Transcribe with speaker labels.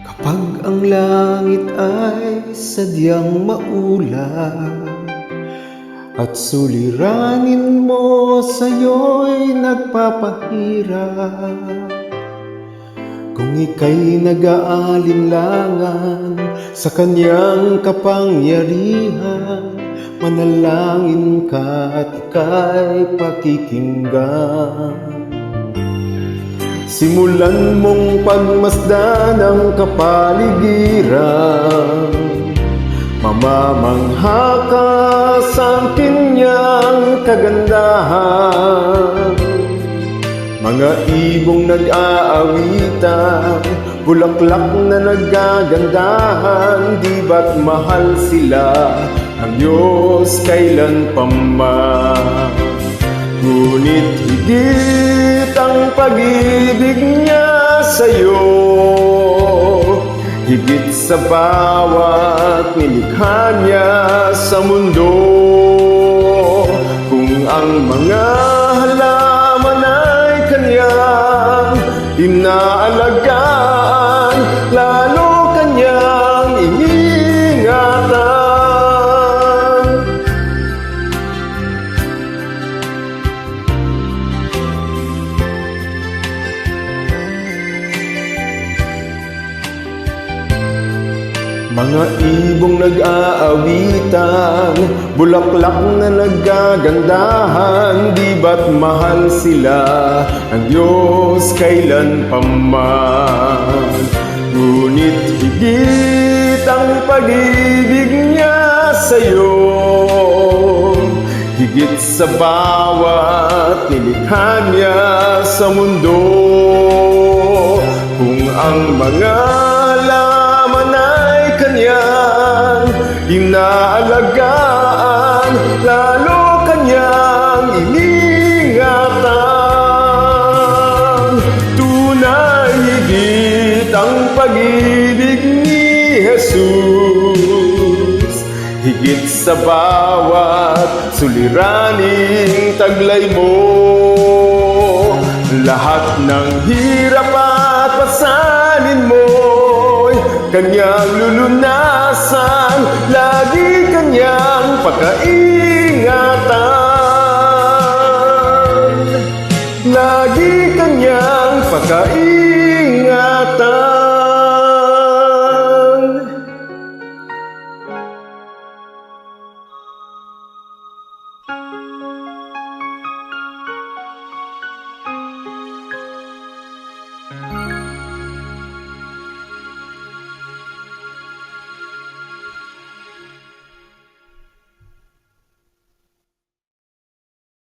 Speaker 1: Kapag ang langit ay sadyang maulap at suliranin mo sa'yo'y nagpapahirap, kung ika'y nag-aalinlangan sa kanyang kapangyarihan, manalangin ka at ika'y pakikinggan. Simulan mong pagmasdan ang kapaligiran, mamamangha ka sa kanyang kagandahan. Mga ibong nag-aawitan, bulaklak na nagagandahan, di ba't mahal sila ng Diyos kailanpaman? Ngunit higit ang pag-ibig niya sa'yo, higit sa bawat nilikha niya sa mundo. Kung ang mga halaman ay kanyang inaalagaan, lalo kanyang iniingatan. Mga ibong nag-aawitan, bulaklak na nagagandahan, di ba't mahal sila ng Diyos kailanpaman? Ngunit higit ang pag-ibig niya sa'yo, higit sa bawat nilikha niya sa mundo. Kung ang mga kanyang inaalagaan, lalo kanyang iningatan. Tunay higit ang pag-ibig ni Jesus, higit sa bawat suliraning taglay mo. Lahat ng hirap at pasanin mo kanyang lulunasan, lagi kanyang pakaingatan, lagi kanyang pakaingatan.